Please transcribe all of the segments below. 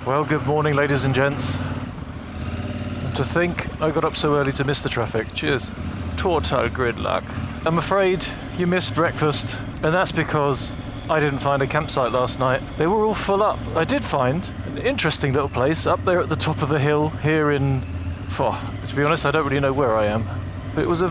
Well, good morning, ladies and gents. And to think I got up so early to miss the traffic. Cheers. Total gridlock. I'm afraid you missed breakfast, and that's because I didn't find a campsite last night. They were all full up. I did find an interesting little place up there at the top of the hill here in... to be honest, I don't really know where I am. But it was a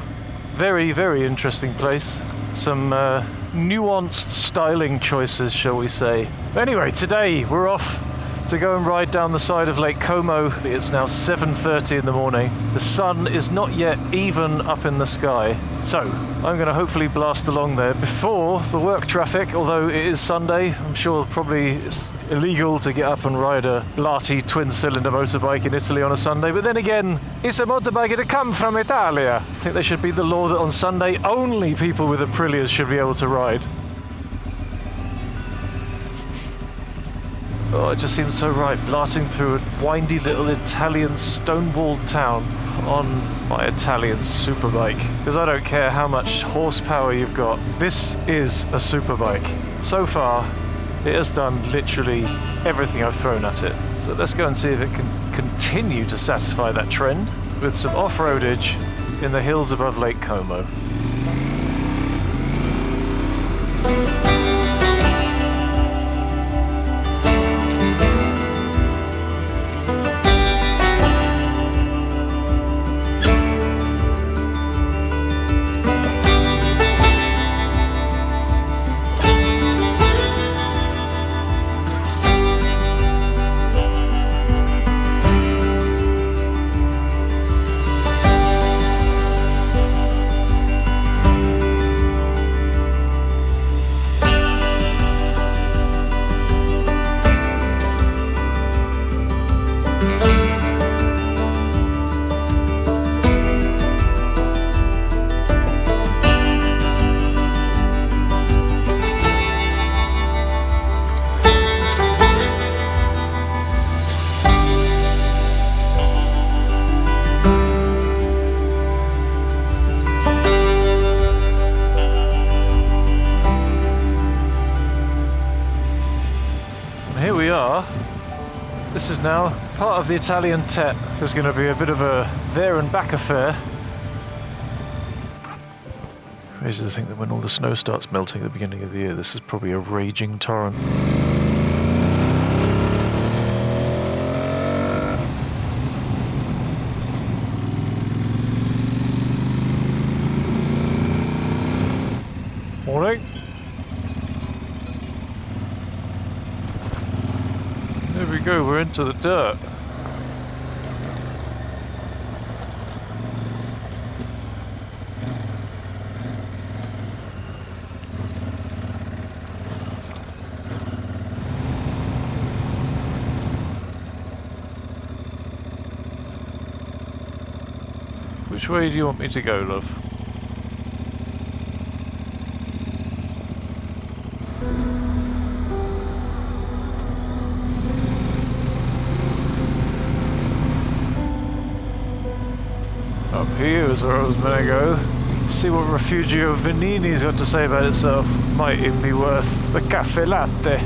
very, very interesting place. Some nuanced styling choices, shall we say. Anyway, today we're off to go and ride down the side of Lake Como. It's now 7:30 in the morning. The sun is not yet even up in the sky. So I'm going to hopefully blast along there before the work traffic, although it is Sunday. I'm sure probably it's illegal to get up and ride a Lati twin-cylinder motorbike in Italy on a Sunday, but then again, it's a motorbike that come from Italia. I think there should be the law that on Sunday only people with Aprilias should be able to ride. Oh, it just seems so right, blasting through a windy little Italian stone-walled town on my Italian superbike. Because I don't care how much horsepower you've got, this is a superbike. So far, it has done literally everything I've thrown at it. So let's go and see if it can continue to satisfy that trend with some off-roadage in the hills above Lake Como. This is now part of the Italian Tet. There's going to be a bit of a there and back affair. Crazy to think that when all the snow starts melting at the beginning of the year, this is probably a raging torrent. Morning. There we go, we're into the dirt. Which way do you want me to go, love? Up here is where I was going to go. See what Refugio Venini's got to say about itself. Might even be worth the caffè latte.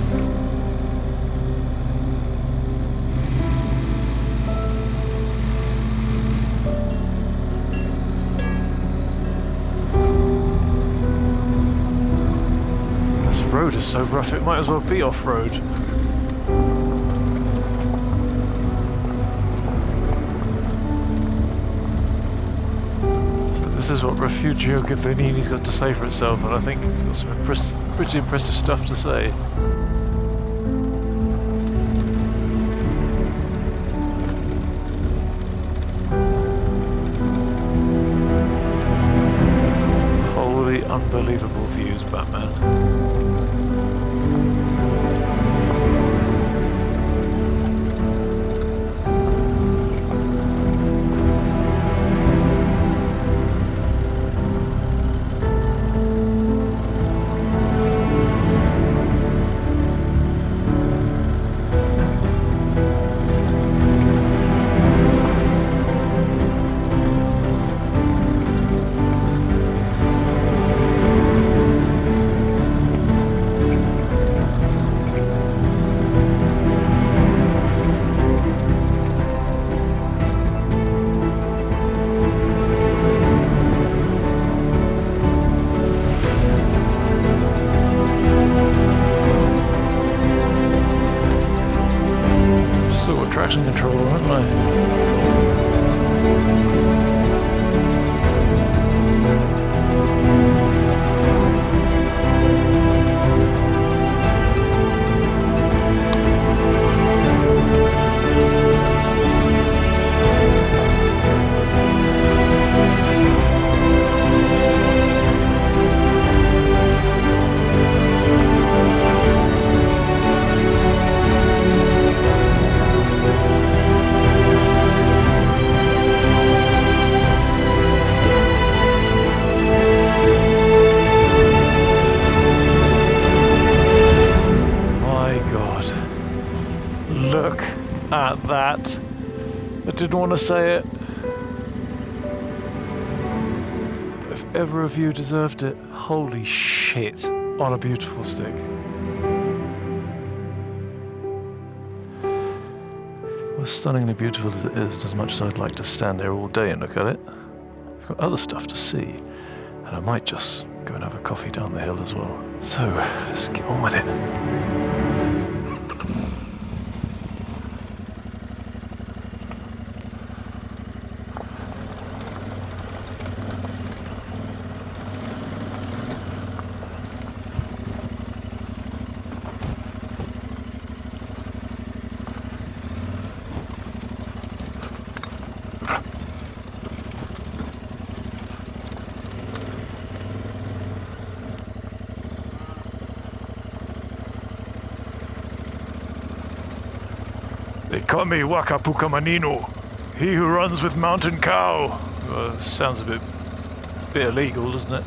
This road is so rough it might as well be off-road. This is what Refugio Venini's got to say for itself, and I think it's got some pretty impressive stuff to say. Holy unbelievable views, Batman. traction control, haven't I? Look at that. I didn't want to say it. If ever a view deserved it, holy shit, on a beautiful stick. As stunningly beautiful as it is, as much as I'd like to stand there all day and look at it, I've got other stuff to see, and I might just go and have a coffee down the hill as well. So, let's get on with it. They call me Wakapukamanino, he who runs with Mountain Cow. Sounds a bit illegal, doesn't it?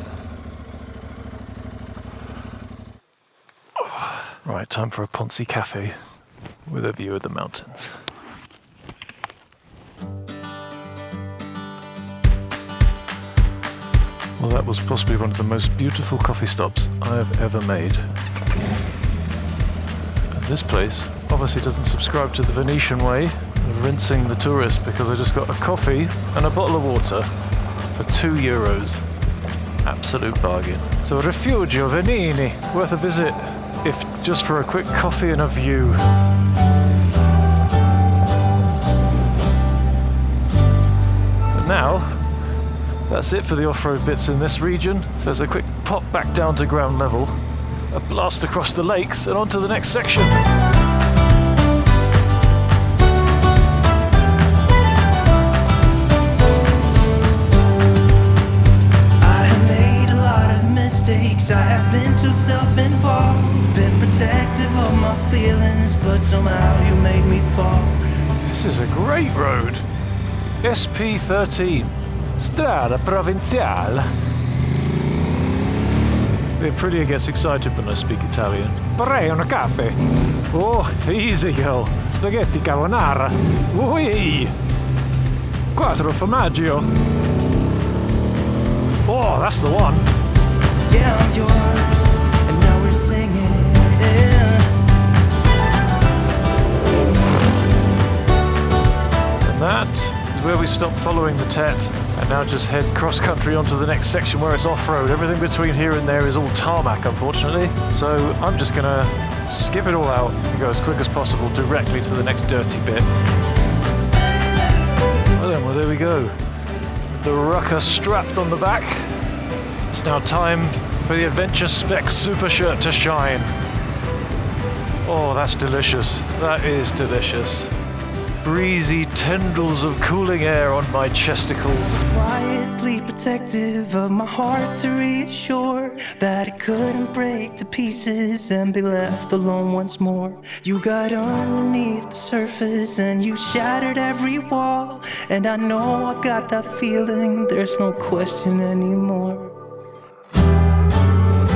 Right, time for a Ponzi cafe with a view of the mountains. Well, that was possibly one of the most beautiful coffee stops I have ever made. And this place obviously doesn't subscribe to the Venetian way of rinsing the tourist, because I just got a coffee and a bottle of water for €2. Absolute bargain. So Refugio Venini, worth a visit, if just for a quick coffee and a view. And now, that's it for the off-road bits in this region. So there's a quick pop back down to ground level, a blast across the lakes, and on to the next section. I have been too self-involved, been protective of my feelings, but somehow you made me fall. This is a great road. SP13, Strada Provinciale. The prettier gets excited when I speak Italian. Vorrei un caffè. Oh, easy girl. Spaghetti carbonara. Ui. Quattro formaggio. Oh, that's the one. Yeah, I'm yours, and now we're singing. And that is where we stop following the Tet, and now just head cross-country onto the next section where it's off-road. Everything between here and there is all tarmac, unfortunately, so I'm just gonna skip it all out and go as quick as possible directly to the next dirty bit. Well then, well there we go. The rucker strapped on the back. It's now time for the Adventure Spec Super Shirt to shine. Oh, that's delicious. That is delicious. Breezy tendrils of cooling air on my chesticles. Quietly protective of my heart to reassure that it couldn't break to pieces and be left alone once more. You got underneath the surface and you shattered every wall, and I know I got that feeling, there's no question anymore.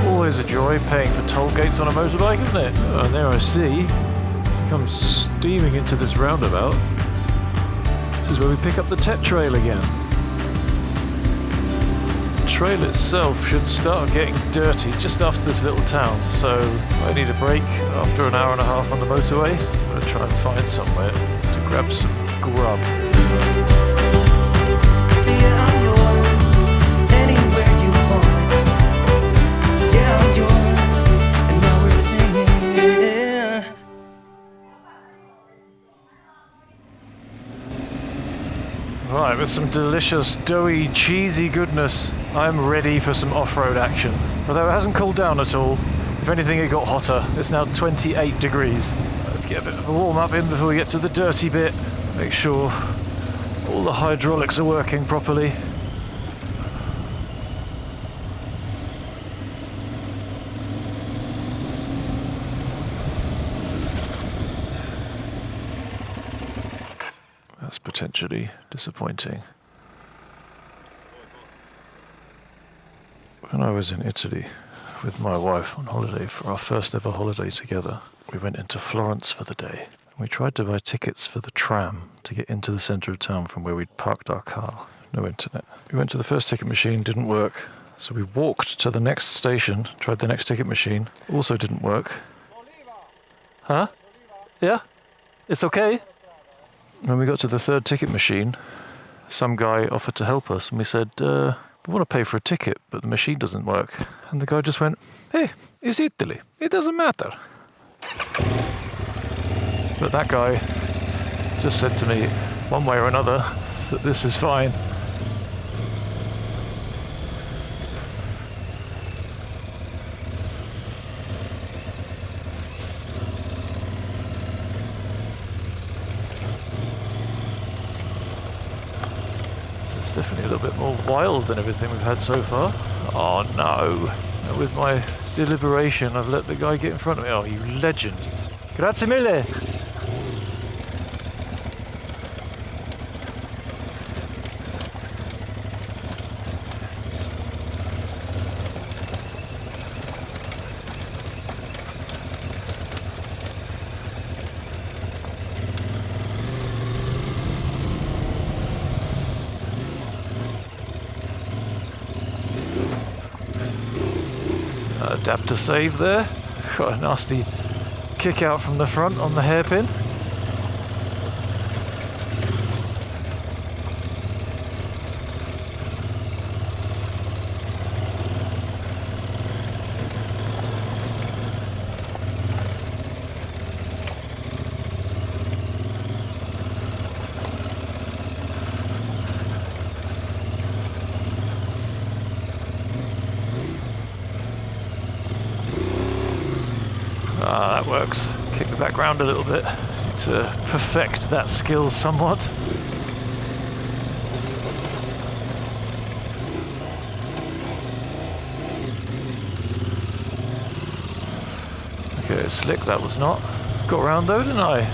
Always a joy paying for toll gates on a motorbike, isn't it? Oh, and there I see, comes steaming into this roundabout. This is where we pick up the Tet Trail again. The trail itself should start getting dirty just after this little town, so I need a break after an hour and a half on the motorway. I'm going to try and find somewhere to grab some grub. Right, with some delicious, doughy, cheesy goodness, I'm ready for some off-road action. Although it hasn't cooled down at all. If anything, it got hotter. It's now 28 degrees. Let's get a bit of a warm-up in before we get to the dirty bit. Make sure all the hydraulics are working properly. That's potentially disappointing. When I was in Italy with my wife on holiday for our first ever holiday together, we went into Florence for the day. We tried to buy tickets for the tram to get into the centre of town from where we'd parked our car. No internet. We went to the first ticket machine, didn't work. So we walked to the next station, tried the next ticket machine, also didn't work. Huh? Yeah? It's okay? When we got to the third ticket machine, some guy offered to help us, and we said, we want to pay for a ticket, but the machine doesn't work. And the guy just went, hey, it's Italy. It doesn't matter. But that guy just said to me, one way or another, that this is fine. It's definitely a little bit more wild than everything we've had so far. Oh no. With my deliberation, I've let the guy get in front of me. Oh, you legend. Grazie mille. Adapter save there. Got a nasty kick out from the front on the hairpin. That works. Kick the back round a little bit to perfect that skill somewhat. Okay, slick that was not. Got round though, didn't I?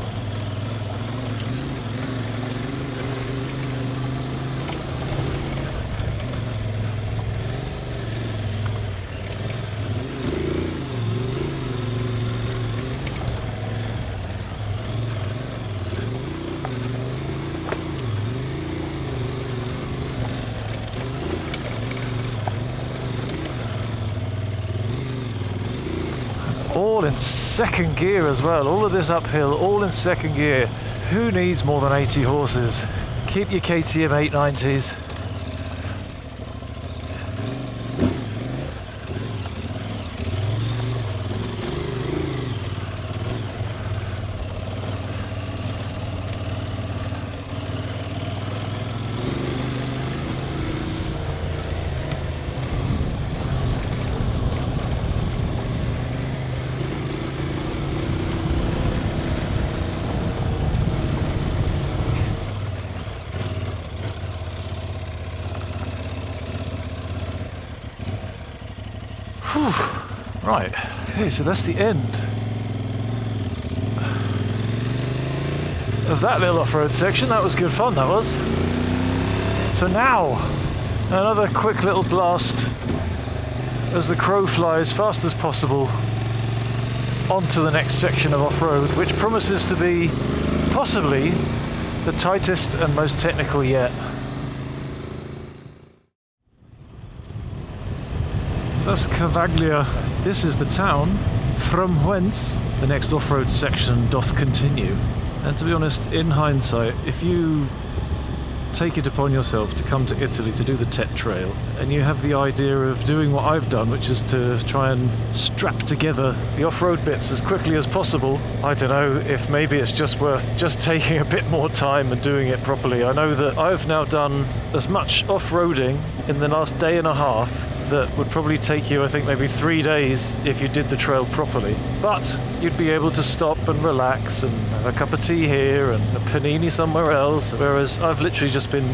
All in second gear as well. All of this uphill, all in second gear. Who needs more than 80 horses? Keep your KTM 890s. Right, okay, so that's the end of that little off-road section. That was good fun, that was. So now, another quick little blast as the crow flies fast as possible onto the next section of off-road, which promises to be possibly the tightest and most technical yet. Thus Cavaglia, this is the town from whence the next off-road section doth continue. And to be honest, in hindsight, if you take it upon yourself to come to Italy to do the Tet Trail, and you have the idea of doing what I've done, which is to try and strap together the off-road bits as quickly as possible, I don't know if maybe it's just worth just taking a bit more time and doing it properly. I know that I've now done as much off-roading in the last day and a half that would probably take you, I think, maybe 3 days if you did the trail properly. But you'd be able to stop and relax and have a cup of tea here and a panini somewhere else, whereas I've literally just been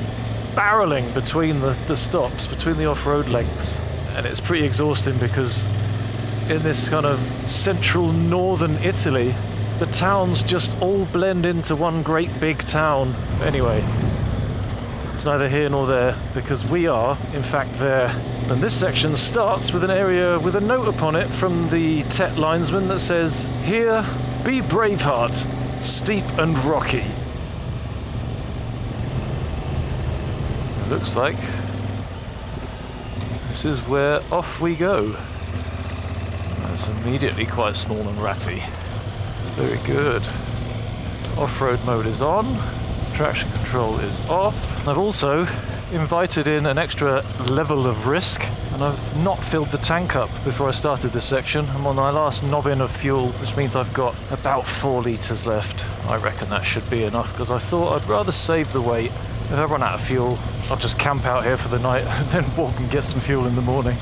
barreling between the stops, between the off-road lengths, and it's pretty exhausting because in this kind of central northern Italy, the towns just all blend into one great big town. Anyway, it's neither here nor there, because we are, in fact, there. And this section starts with an area with a note upon it from the Tet linesman that says, "Here, Be Braveheart, steep and rocky." It looks like this is where off we go. That's immediately quite small and ratty. Very good. Off-road mode is on. Traction control is off. I've also invited in an extra level of risk, and I've not filled the tank up before I started this section. I'm on my last nobbin of fuel, which means I've got about 4 litres left. I reckon that should be enough, because I thought I'd rather save the weight. If I run out of fuel, I'll just camp out here for the night and then walk and get some fuel in the morning.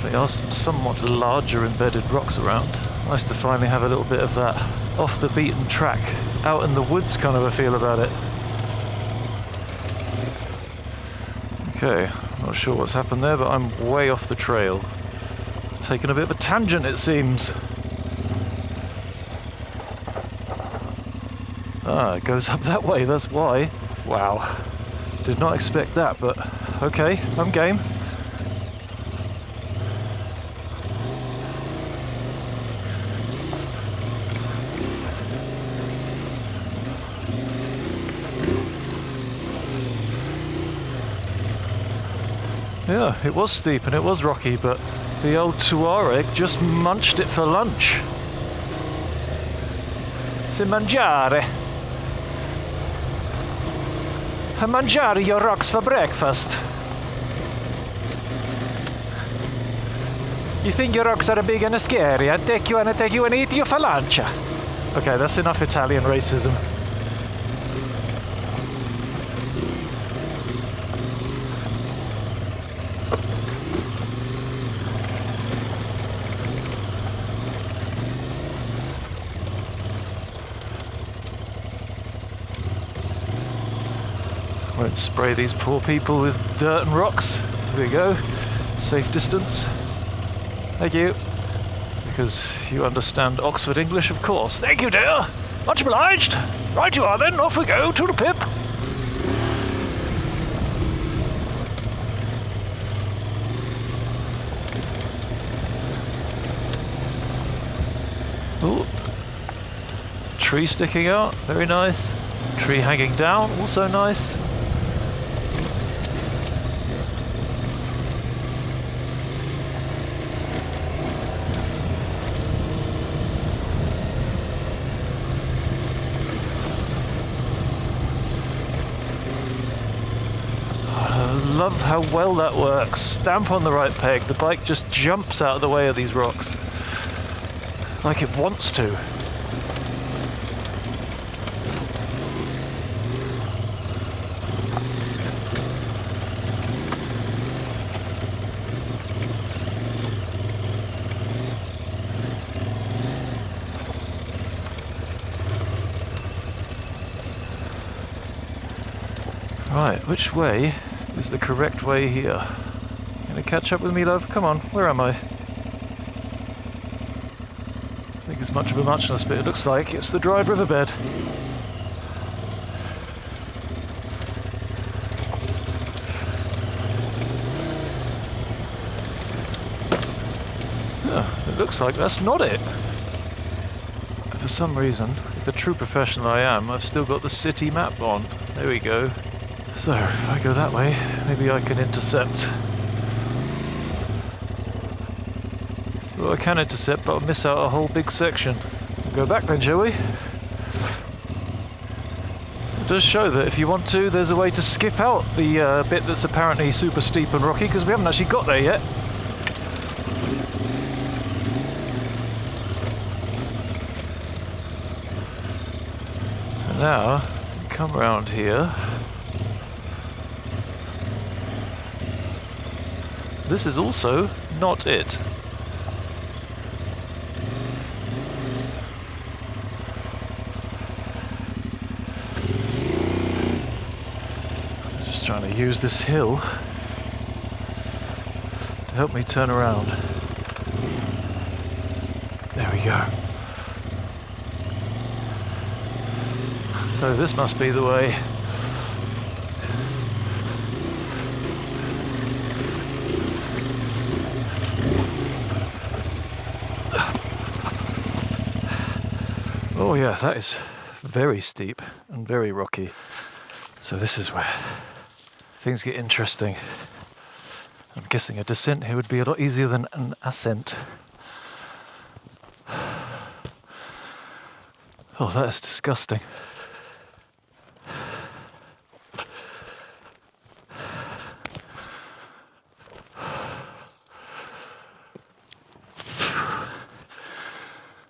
There are some somewhat larger embedded rocks around. Nice to finally have a little bit of that off the beaten track, out in the woods kind of a feel about it. Okay, not sure what's happened there, but I'm way off the trail. Taking a bit of a tangent, it seems. Ah, it goes up that way, that's why. Wow, did not expect that, but okay, I'm game. Yeah, it was steep and it was rocky, but the old Tuareg just munched it for lunch. Se mangiare. A mangiare your rocks for breakfast. You think your rocks are big and scary? I'll take you and eat you for lunch. Okay, that's enough Italian racism. Won't spray these poor people with dirt and rocks. Here we go. Safe distance. Thank you. Because you understand Oxford English, of course. Thank you, dear. Much obliged. Right you are then. Off we go. To the pip. Ooh. Tree sticking out. Very nice. Tree hanging down. Also nice. I love how well that works. Stamp on the right peg, the bike just jumps out of the way of these rocks. Like it wants to. Right, which way is the correct way here? Gonna catch up with me, love? Come on, where am I? I think it's much of a muchness, but it looks like it's the dried riverbed. Oh, it looks like that's not it. For some reason, the true professional I am, I've still got the city map on. There we go. So, if I go that way, maybe I can intercept. Well, I can intercept, but I'll miss out a whole big section. Go back then, shall we? It does show that if you want to, there's a way to skip out the bit that's apparently super steep and rocky, because we haven't actually got there yet. And now, come around here. This is also not it. Just trying to use this hill to help me turn around. There we go. So this must be the way. Oh yeah, that is very steep and very rocky. So this is where things get interesting. I'm guessing a descent here would be a lot easier than an ascent. Oh, that is disgusting.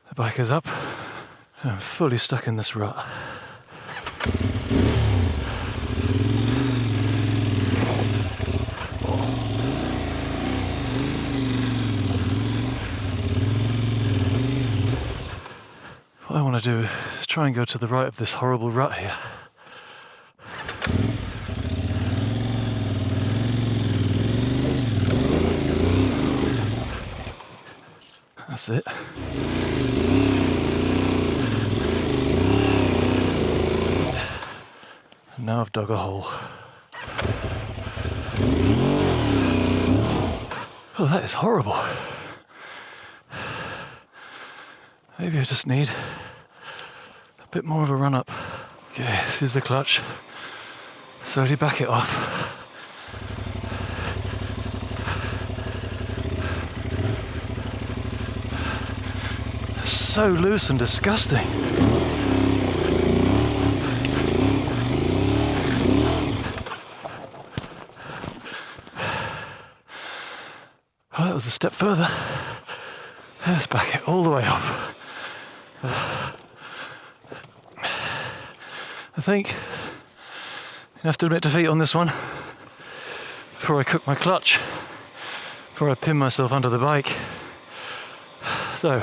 The bike is up. I'm fully stuck in this rut. What I want to do is try and go to the right of this horrible rut here. That's it. And now I've dug a hole. Oh, that is horrible. Maybe I just need a bit more of a run up. Okay, this is the clutch. Slowly back it off. So loose and disgusting. Oh, that was a step further. Let's back it all the way up. I think I have to admit defeat on this one before I cook my clutch, before I pin myself under the bike. So,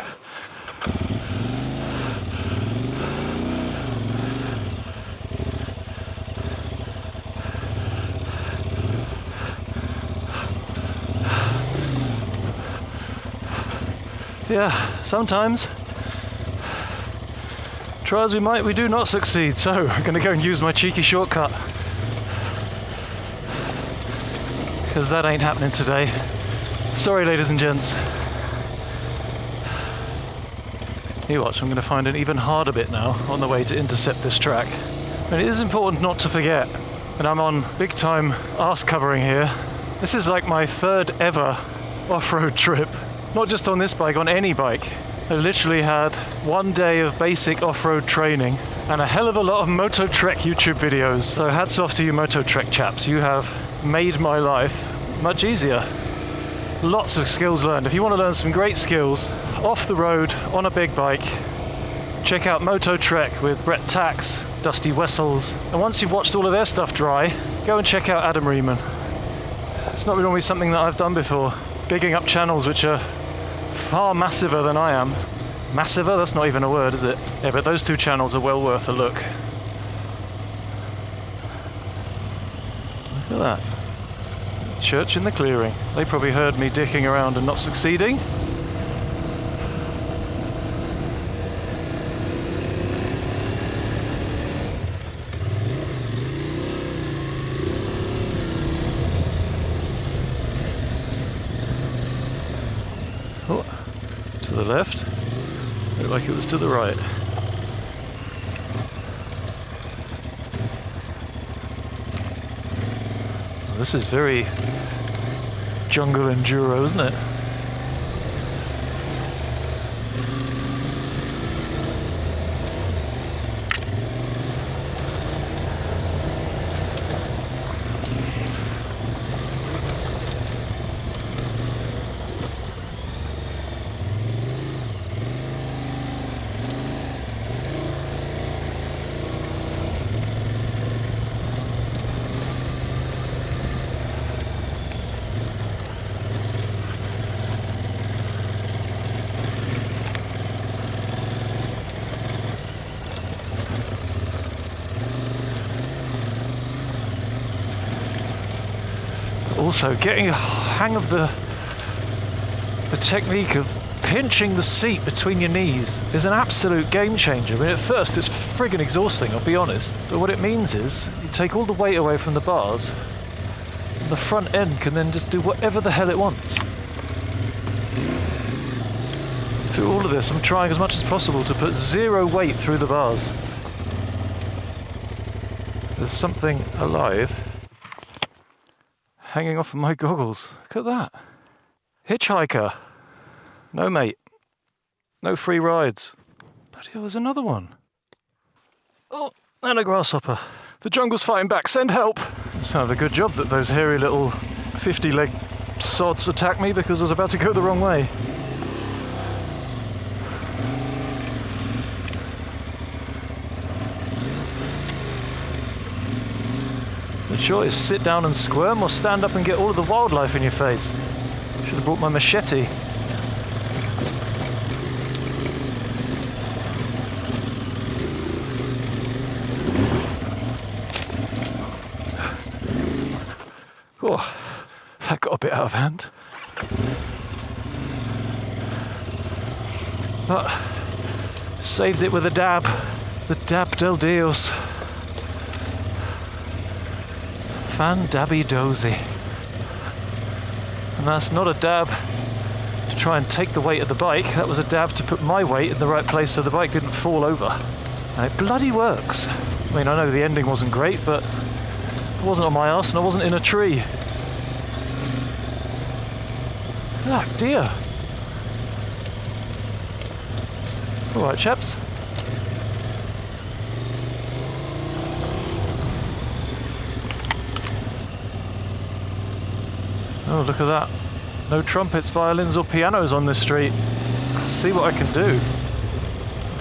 yeah, sometimes, try as we might, we do not succeed. So I'm going to go and use my cheeky shortcut, because that ain't happening today. Sorry, ladies and gents. You watch, I'm going to find an even harder bit now on the way to intercept this track. And it is important not to forget that I'm on big time arse covering here. This is like my third ever off-road trip. Not just on this bike, on any bike. I literally had one day of basic off-road training and a hell of a lot of Moto Trek YouTube videos. So hats off to you Moto Trek chaps. You have made my life much easier. Lots of skills learned. If you want to learn some great skills off the road on a big bike, check out Moto Trek with Brett Tax, Dusty Wessels. And once you've watched all of their stuff dry, go and check out Adam Riemann. It's not normally something that I've done before. Bigging up channels which are far massiver than I am. Massiver? That's not even a word, is it? Yeah, but those two channels are well worth a look. Look at that. Church in the clearing. They probably heard me dicking around and not succeeding. Oh, to the left. Looked like it was to the right. Well, this is very jungle enduro, isn't it? Also, getting a hang of the technique of pinching the seat between your knees is an absolute game changer. I mean, at first it's friggin' exhausting, I'll be honest. But what it means is, you take all the weight away from the bars, and the front end can then just do whatever the hell it wants. Through all of this, I'm trying as much as possible to put zero weight through the bars. There's something alive hanging off of my goggles. Look at that. Hitchhiker. No, mate. No free rides. Bloody hell, there's another one. Oh, and a grasshopper. The jungle's fighting back. Send help. It's kind of a good job that those hairy little 50-leg sods attacked me because I was about to go the wrong way. The choice, sit down and squirm or stand up and get all of the wildlife in your face. Should have brought my machete. Oh, that got a bit out of hand. But saved it with a dab. The dab del Dios. Fan dabby dozy. And that's not a dab to try and take the weight of the bike, that was a dab to put my weight in the right place so the bike didn't fall over. And it bloody works. I mean, I know the ending wasn't great, but it wasn't on my arse and I wasn't in a tree. Ah, dear. Alright, chaps. Oh, look at that. No trumpets, violins or pianos on this street. Let's see what I can do.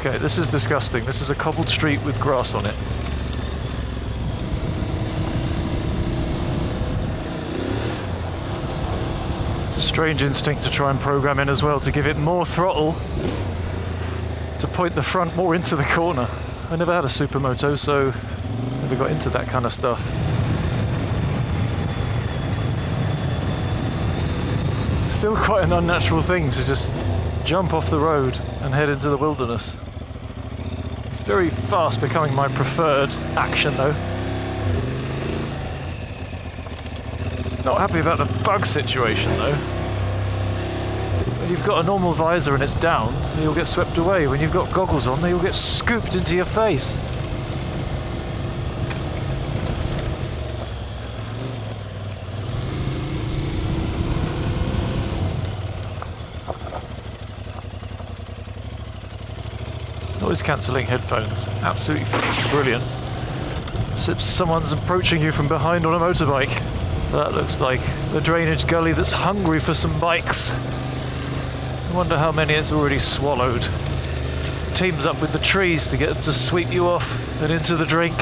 Okay, this is disgusting. This is a cobbled street with grass on it. It's a strange instinct to try and program in as well, to give it more throttle, to point the front more into the corner. I never had a supermoto, so never got into that kind of stuff. Still quite an unnatural thing to just jump off the road and head into the wilderness. It's very fast becoming my preferred action though. Not happy about the bug situation though. When you've got a normal visor and it's down, you'll get swept away. When you've got goggles on, you'll get scooped into your face. Noise cancelling headphones, absolutely brilliant. Except someone's approaching you from behind on a motorbike. That looks like the drainage gully that's hungry for some bikes. I wonder how many it's already swallowed. Teams up with the trees to get them to sweep you off and into the drink.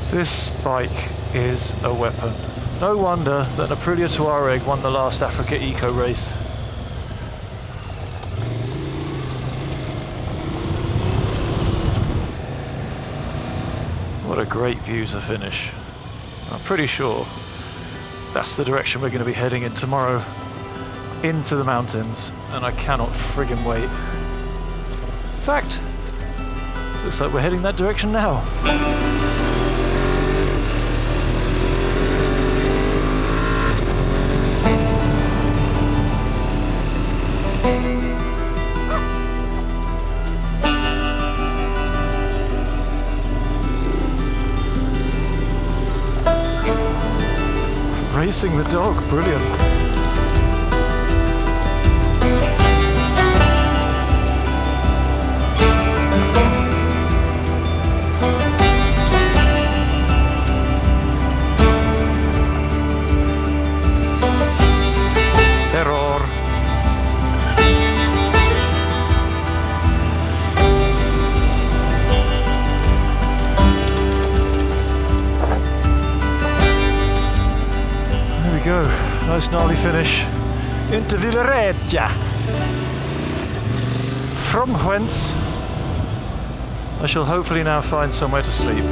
This bike is a weapon. No wonder that Refugio Tuareg won the last Africa Eco race. What a great view to finish. I'm pretty sure that's the direction we're going to be heading in tomorrow, into the mountains, and I cannot friggin' wait. In fact, looks like we're heading that direction now. racing the dog, brilliant. Error. There we go, nice gnarly finish into Villaregia, from whence I shall hopefully now find somewhere to sleep.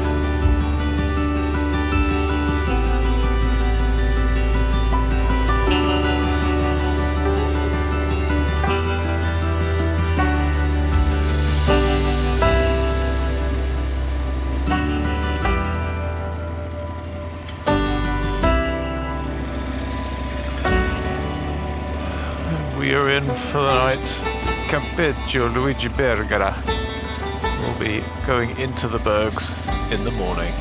We are in for the night. Campeggio Luigi Bergara. We'll be going into the bergs in the morning.